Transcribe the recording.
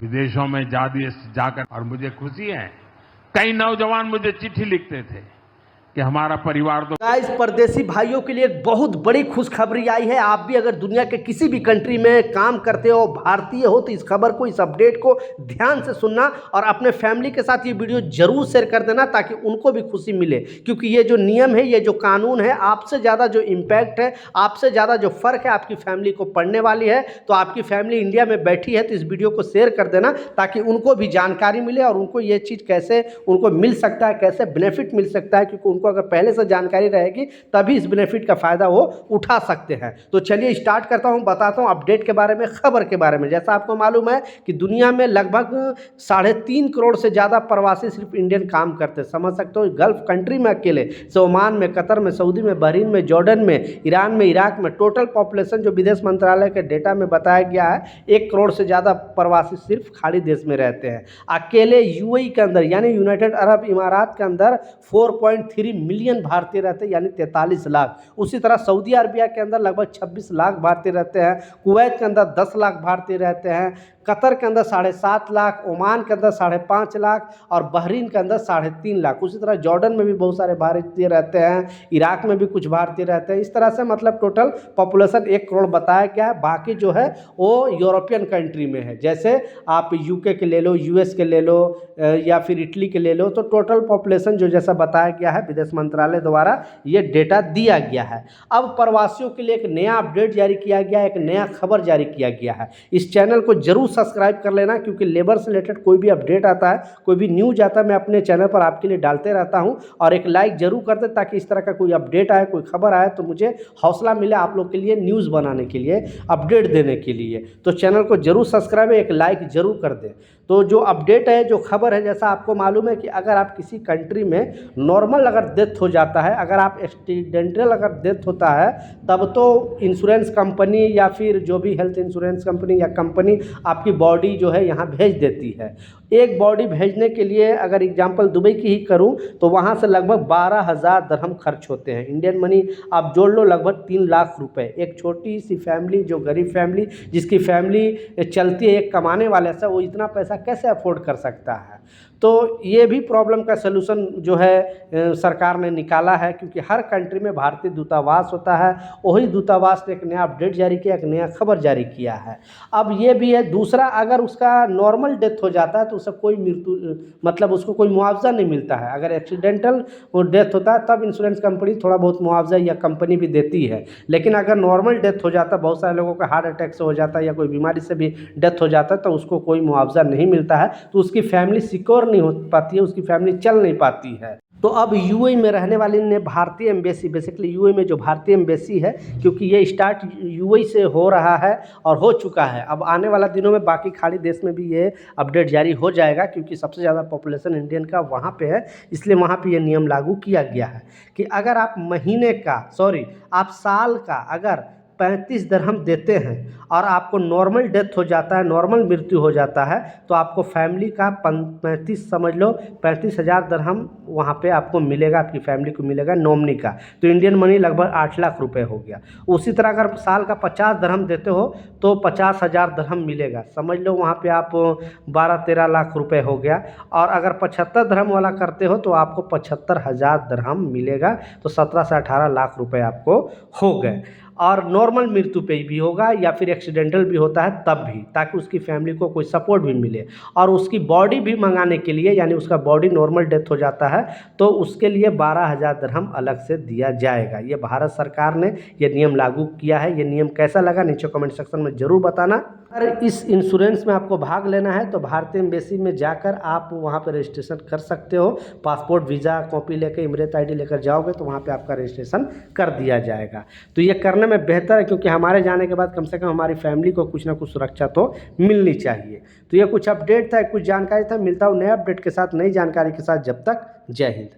विदेशों में जाकर और मुझे खुशी है, कई नौजवान मुझे चिट्ठी लिखते थे कि हमारा परिवार तो गाइस, परदेसी भाइयों के लिए बहुत बड़ी खुशखबरी आई है। आप भी अगर दुनिया के किसी भी कंट्री में काम करते हो, भारतीय हो, तो इस खबर को, इस अपडेट को ध्यान से सुनना और अपने फैमिली के साथ ये वीडियो जरूर शेयर कर देना ताकि उनको भी खुशी मिले। क्योंकि ये जो नियम है, ये जो कानून है, आपसे ज़्यादा जो इम्पैक्ट है, आपसे ज़्यादा जो फ़र्क है आपकी फैमिली को पड़ने वाली है। तो आपकी फैमिली इंडिया में बैठी है तो इस वीडियो को शेयर कर देना ताकि उनको भी जानकारी मिले और उनको ये चीज़ कैसे उनको मिल सकता है, कैसे बेनिफिट मिल सकता है। क्योंकि उनको अगर पहले से जानकारी रहेगी तभी इस बेनिफिट का फ़ायदा वो उठा सकते हैं। तो चलिए स्टार्ट करता हूँ, बताता हूँ अपडेट के बारे में, खबर के बारे में। जैसा आपको मालूम है कि दुनिया में लगभग 3.5 करोड़ से ज़्यादा प्रवासी सिर्फ इंडियन काम करते हैं। समझ सकते हो, गल्फ कंट्री में अकेले ओमान में, कतर में, सऊदी में, बहरीन में, जॉर्डन में, ईरान में, इराक में टोटल पॉपुलेशन जो विदेश मंत्रालय के डेटा में बताया गया है 1 करोड़ से ज़्यादा प्रवासी सिर्फ खाड़ी देश में रहते हैं। अकेले यूएई के अंदर यानी यूनाइटेड अरब इमारात के अंदर 4.3 मिलियन भारतीय रहते हैं यानी 43 लाख। उसी तरह सऊदी अरबिया के अंदर लगभग 26 लाख भारतीय रहते हैं। कुवैत के अंदर 10 लाख भारतीय रहते हैं। कतर के अंदर 7.5 लाख, ओमान के अंदर 5.5 लाख और बहरीन के अंदर 3.5 लाख। उसी तरह जॉर्डन में भी बहुत सारे भारतीय रहते हैं, इराक में भी कुछ भारतीय रहते हैं। इस तरह से मतलब टोटल पॉपुलेशन 1 करोड़ बताया गया है। बाकी जो है वो यूरोपियन कंट्री में है, जैसे आप यूके के ले लो, यूएस के ले लो या फिर इटली के ले लो। तो टोटल पॉपुलेशन जो जैसा बताया गया है विदेश मंत्रालय द्वारा ये डेटा दिया गया है। अब प्रवासियों के लिए एक नया अपडेट जारी किया गया है, एक नया खबर जारी किया गया है। इस चैनल को जरूर सब्सक्राइब कर लेना क्योंकि लेबर से रिलेटेड कोई भी अपडेट आता है, कोई भी न्यूज आता है, मैं अपने चैनल पर आपके लिए डालते रहता हूं। और एक लाइक जरूर कर दे ताकि इस तरह का कोई अपडेट आए, कोई खबर आए तो मुझे हौसला मिले आप लोग के लिए न्यूज़ बनाने के लिए, अपडेट देने के लिए। तो चैनल को जरूर सब्सक्राइब, एक लाइक जरूर कर दें। तो जो अपडेट है, जो खबर है, जैसा आपको मालूम है कि अगर आप किसी कंट्री में नॉर्मल अगर डेथ हो जाता है, अगर आप एक्सीडेंटल अगर डेथ होता है, तब तो इंश्योरेंस कंपनी या फिर जो भी हेल्थ इंश्योरेंस कंपनी या कंपनी आपकी बॉडी जो है यहाँ भेज देती है। एक बॉडी भेजने के लिए अगर एग्जांपल दुबई की ही करूं तो वहाँ से लगभग 12,000 दिरहम खर्च होते हैं। इंडियन मनी आप जोड़ लो लगभग 3 लाख रुपए। एक छोटी सी फैमिली, जो गरीब फैमिली जिसकी फैमिली चलती है एक कमाने वाले से, वो इतना पैसा कैसे अफोर्ड कर सकता है। तो ये भी प्रॉब्लम का सलूशन जो है सरकार ने निकाला है क्योंकि हर कंट्री में भारतीय दूतावास होता है। वही दूतावास ने एक नया अपडेट जारी किया, एक नया खबर जारी किया है। अब ये भी है दूसरा, अगर उसका नॉर्मल डेथ हो जाता है तो उसे कोई मृत्यु मतलब उसको कोई मुआवजा नहीं मिलता है। अगर एक्सीडेंटल डेथ होता है तब इंश्योरेंस कंपनी थोड़ा बहुत मुआवजा या कंपनी भी देती है। लेकिन अगर नॉर्मल डेथ हो जाता है, बहुत सारे लोगों का हार्ट अटैक से हो जाता है या कोई बीमारी से भी डेथ हो जाता है, तो उसको कोई मुआवजा नहीं मिलता है। तो उसकी फैमिली सिक्योर नहीं हो पाती है, उसकी फैमिली चल नहीं पाती है। तो अब यूएई में रहने वाले ने भारतीय एम्बेसी, बेसिकली यूएई में जो भारतीय एम्बेसी है, क्योंकि ये स्टार्ट यूएई से हो रहा है और हो चुका है, अब आने वाला दिनों में बाकी खाड़ी देश में भी ये अपडेट जारी हो जाएगा क्योंकि सबसे ज़्यादा पॉपुलेशन इंडियन का वहाँ पे है, इसलिए वहाँ पे ये नियम लागू किया गया है कि अगर आप आप साल का अगर 35 दिरहम देते हैं और आपको नॉर्मल डेथ हो जाता है, नॉर्मल मृत्यु हो जाता है, तो आपको फैमिली का 35,000 दिरहम वहाँ पे आपको मिलेगा, आपकी फैमिली को मिलेगा नॉमिनी का। तो इंडियन मनी लगभग 8 लाख रुपए हो गया। उसी तरह अगर साल का 50 दिरहम देते हो तो 50,000 दिरहम मिलेगा। समझ लो वहाँ पे आप 12-13 लाख रुपए हो गया। और अगर 75 दिरहम वाला करते हो तो आपको 75,000 दिरहम मिलेगा। तो 17 से 18 लाख रुपए आपको हो गए। और नॉर्मल मृत्यु पे भी होगा या फिर एक्सीडेंटल भी होता है तब भी, ताकि उसकी फैमिली को कोई सपोर्ट भी मिले। और उसकी बॉडी भी मंगाने के लिए, यानी उसका बॉडी नॉर्मल डेथ हो जाता है तो उसके लिए 12,000 दिरहम अलग से दिया जाएगा। ये भारत सरकार ने ये नियम लागू किया है। ये नियम कैसा लगा नीचे कमेंट सेक्शन में ज़रूर बताना। अगर इस इंश्योरेंस में आपको भाग लेना है तो भारतीय एम्बेसी में जाकर आप वहाँ पर रजिस्ट्रेशन कर सकते हो। पासपोर्ट, वीज़ा कॉपी लेकर, इमरेत ID लेकर जाओगे तो वहाँ पे आपका रजिस्ट्रेशन कर दिया जाएगा। तो ये करने में बेहतर है क्योंकि हमारे जाने के बाद कम से कम हमारी फैमिली को कुछ ना कुछ सुरक्षा तो मिलनी चाहिए। तो ये कुछ अपडेट था, कुछ जानकारी था। मिलता हूँ नए अपडेट के साथ, नई जानकारी के साथ। जब तक जय हिंद।